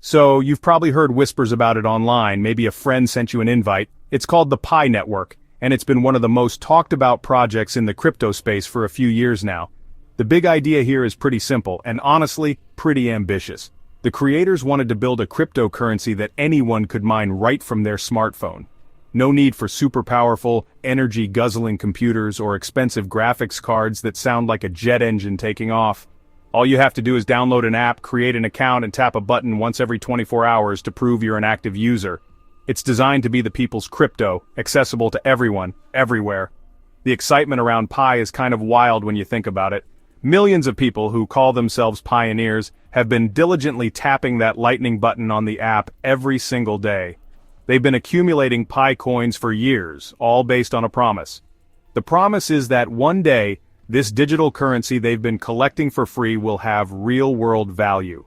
So, you've probably heard whispers about it online, maybe a friend sent you an invite. It's called the Pi Network, and it's been one of the most talked about projects in the crypto space for a few years now. The big idea here is pretty simple, and honestly, pretty ambitious. The creators wanted to build a cryptocurrency that anyone could mine right from their smartphone. No need for super powerful, energy-guzzling computers or expensive graphics cards that sound like a jet engine taking off. All you have to do is download an app, create an account, and tap a button once every 24 hours to prove you're an active user. It's designed to be the people's crypto, accessible to everyone, everywhere. The excitement around Pi is kind of wild when you think about it. Millions of people who call themselves pioneers have been diligently tapping that lightning button on the app every single day. They've been accumulating Pi coins for years, all based on a promise. The promise is that one day, this digital currency they've been collecting for free will have real-world value.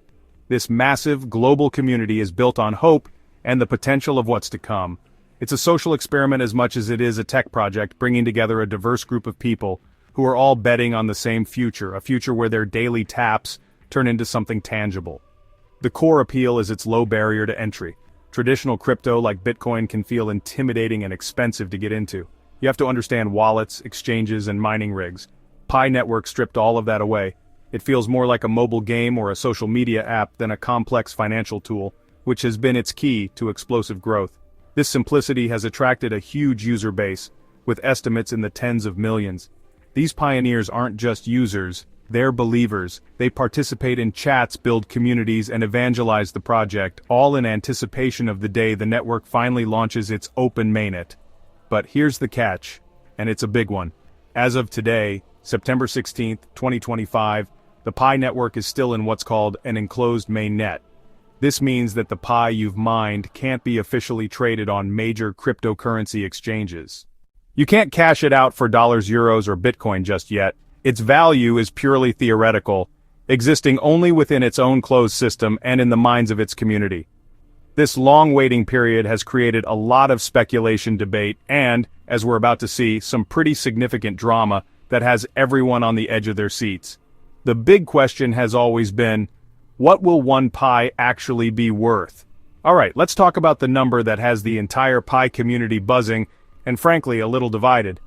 This massive, global community is built on hope and the potential of what's to come. It's a social experiment as much as it is a tech project, bringing together a diverse group of people who are all betting on the same future, a future where their daily taps turn into something tangible. The core appeal is its low barrier to entry. Traditional crypto like Bitcoin can feel intimidating and expensive to get into. You have to understand wallets, exchanges, and mining rigs. Pi Network stripped all of that away. It feels more like a mobile game or a social media app than a complex financial tool, which has been its key to explosive growth. This simplicity has attracted a huge user base, with estimates in the tens of millions. These pioneers aren't just users, they're believers. They participate in chats, build communities, and evangelize the project, all in anticipation of the day the network finally launches its open mainnet. But here's the catch, and it's a big one. As of today, September 16, 2025, the Pi network is still in what's called an enclosed mainnet. This means that the Pi you've mined can't be officially traded on major cryptocurrency exchanges. You can't cash it out for dollars, euros, or Bitcoin just yet. Its value is purely theoretical, existing only within its own closed system and in the minds of its community. This long waiting period has created a lot of speculation, debate, and, as we're about to see, some pretty significant drama that has everyone on the edge of their seats. The big question has always been, what will one Pi actually be worth? Alright, let's talk about the number that has the entire Pi community buzzing, and frankly a little divided.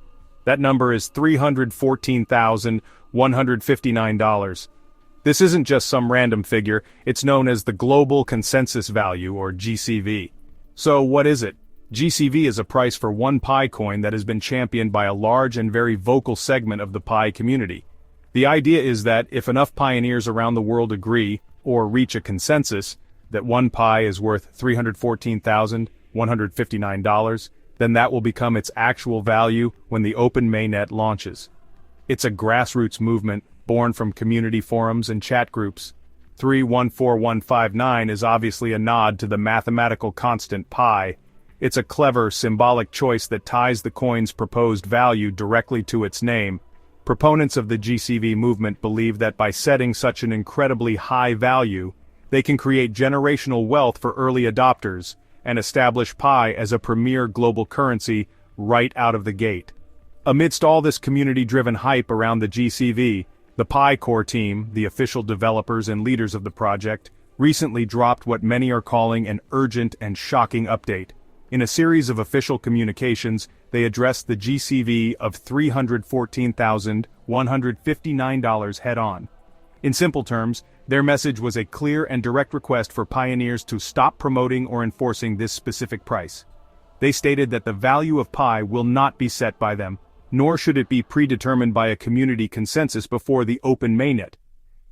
That number is $314,159. This isn't just some random figure, it's known as the Global Consensus Value, or GCV. So what is it? GCV is a price for one Pi coin that has been championed by a large and very vocal segment of the Pi community. The idea is that if enough pioneers around the world agree, or reach a consensus, that one Pi is worth $314,159, then that will become its actual value when the open mainnet launches. It's a grassroots movement, born from community forums and chat groups. 314159 is obviously a nod to the mathematical constant Pi. It's a clever, symbolic choice that ties the coin's proposed value directly to its name. Proponents of the GCV movement believe that by setting such an incredibly high value, they can create generational wealth for early adopters, and establish Pi as a premier global currency right out of the gate. Amidst all this community-driven hype around the GCV, the Pi core team, the official developers and leaders of the project, recently dropped what many are calling an urgent and shocking update. In a series of official communications, they addressed the GCV of $314,159 head-on. In simple terms, their message was a clear and direct request for pioneers to stop promoting or enforcing this specific price. They stated that the value of Pi will not be set by them, nor should it be predetermined by a community consensus before the open mainnet.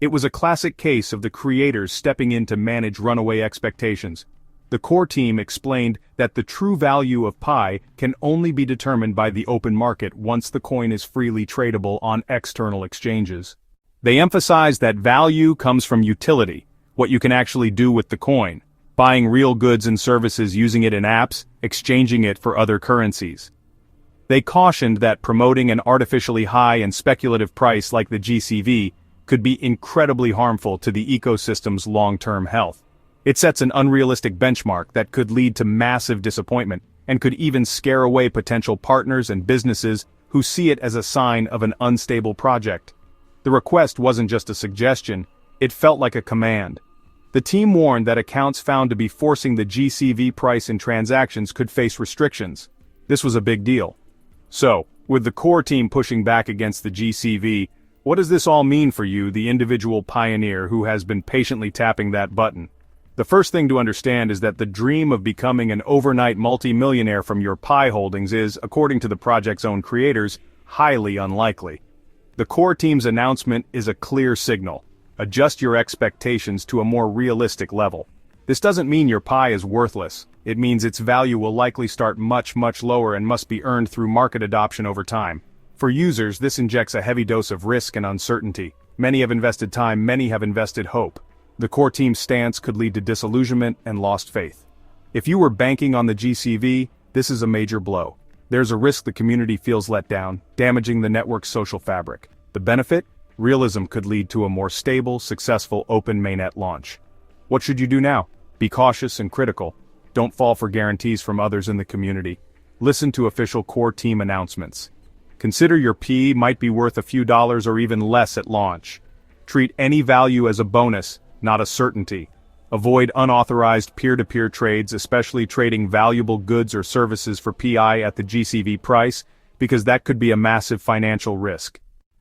It was a classic case of the creators stepping in to manage runaway expectations. The core team explained that the true value of Pi can only be determined by the open market once the coin is freely tradable on external exchanges. They emphasized that value comes from utility, what you can actually do with the coin, buying real goods and services, using it in apps, exchanging it for other currencies. They cautioned that promoting an artificially high and speculative price like the GCV could be incredibly harmful to the ecosystem's long-term health. It sets an unrealistic benchmark that could lead to massive disappointment, and could even scare away potential partners and businesses who see it as a sign of an unstable project. The request wasn't just a suggestion, it felt like a command. The The team warned that accounts found to be forcing the GCV price in transactions could face restrictions. This was a big deal. So, with the core team pushing back against the GCV, what does this all mean for you, the individual pioneer who has been patiently tapping that button? The first thing to understand is that the dream of becoming an overnight multi-millionaire from your Pi holdings is, according to the project's own creators, highly unlikely. The core team's announcement is a clear signal. Adjust your expectations to a more realistic level. This doesn't mean your Pi is worthless. It means its value will likely start much lower and must be earned through market adoption over time. For users, this injects a heavy dose of risk and uncertainty. Many have invested time, many have invested hope. The core team's stance could lead to disillusionment and lost faith. If you were banking on the GCV, this is a major blow. There's a risk the community feels let down, damaging the network's social fabric. The benefit? Realism could lead to a more stable, successful open mainnet launch. What should you do now? Be cautious and critical. Don't fall for guarantees from others in the community. Listen to official core team announcements. Consider your P might be worth a few dollars or even less at launch. Treat any value as a bonus, not a certainty. Avoid unauthorized peer-to-peer trades, especially trading valuable goods or services for PI at the GCV price, because that could be a massive financial risk.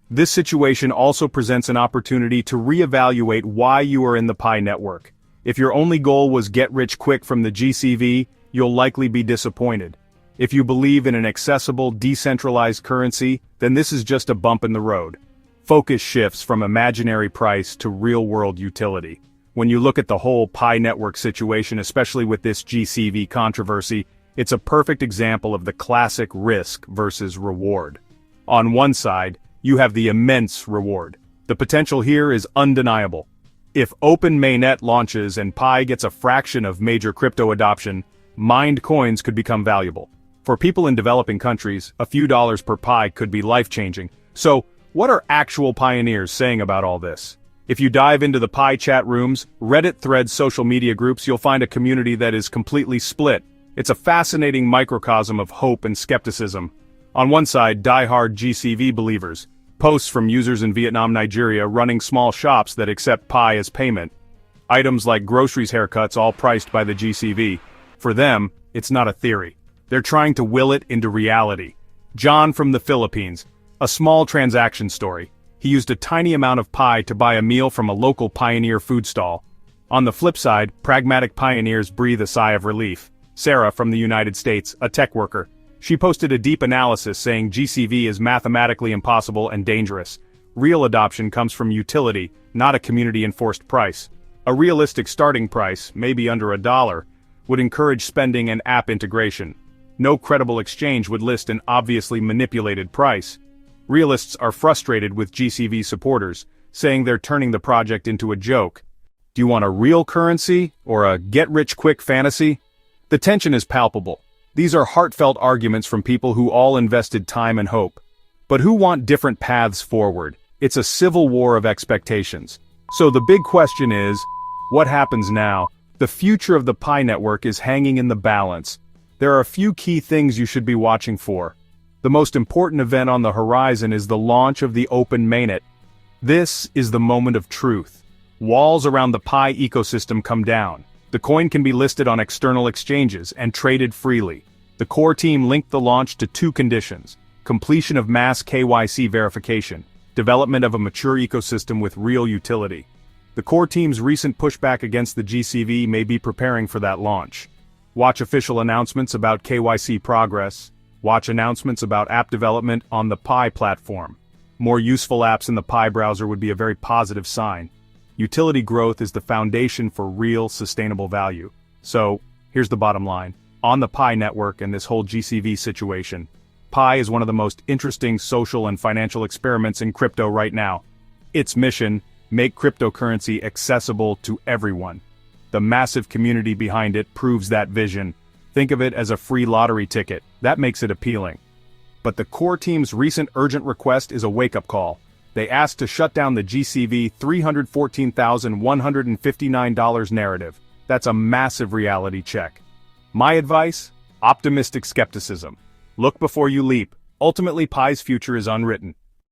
This situation also presents an opportunity to reevaluate why you are in the Pi network. If your only goal was get rich quick from the GCV, you'll likely be disappointed. If you believe in an accessible, decentralized currency, then this is just a bump in the road. Focus shifts from imaginary price to real-world utility. When you look at the whole Pi network situation, especially with this GCV controversy, it's a perfect example of the classic risk versus reward. On one side, you have the immense reward. The potential here is undeniable. If Open Mainnet launches and Pi gets a fraction of major crypto adoption, mined coins could become valuable. For people in developing countries, a few dollars per Pi could be life-changing. So, what are actual pioneers saying about all this? If you dive into the Pi chat rooms, Reddit threads, social media groups, you'll find a community that is completely split. It's a fascinating microcosm of hope and skepticism. On one side, die-hard GCV believers. Posts from users in Vietnam, Nigeria running small shops that accept Pi as payment. Items like groceries, haircuts, all priced by the GCV. For them, it's not a theory. They're trying to will it into reality. John from the Philippines. A small transaction story. He used a tiny amount of Pi to buy a meal from a local pioneer food stall. On the flip side, pragmatic pioneers breathe a sigh of relief. Sarah from the United States, a tech worker. She posted a deep analysis saying GCV is mathematically impossible and dangerous. Real adoption comes from utility, not a community-enforced price. A realistic starting price, maybe under $1, would encourage spending and app integration. No credible exchange would list an obviously manipulated price. Realists are frustrated with GCV supporters, saying they're turning the project into a joke. Do you want a real currency, or a get-rich-quick fantasy? The tension is palpable. These are heartfelt arguments from people who all invested time and hope. But who want different paths forward? It's a civil war of expectations. So the big question is, what happens now? The future of the Pi network is hanging in the balance. There are a few key things you should be watching for. The most important event on the horizon is the launch of the Open Mainnet. This is the moment of truth. Walls around the Pi ecosystem come down. The coin can be listed on external exchanges and traded freely. The core team linked the launch to two conditions: completion of mass KYC verification, development of a mature ecosystem with real utility. The core team's recent pushback against the GCV may be preparing for that launch. Watch official announcements about KYC progress. Watch announcements about app development on the Pi platform. More useful apps in the Pi browser would be a very positive sign. Utility growth is the foundation for real, sustainable value. So, here's the bottom line. On the Pi network and this whole GCV situation, Pi is one of the most interesting social and financial experiments in crypto right now. Its mission: make cryptocurrency accessible to everyone. The massive community behind it proves that vision. Think of it as a free lottery ticket. That makes it appealing. But the core team's recent urgent request is a wake-up call. They asked to shut down the GCV $314,159 narrative. That's a massive reality check. My advice? Optimistic skepticism. Look before you leap. Ultimately, Pi's future is unwritten.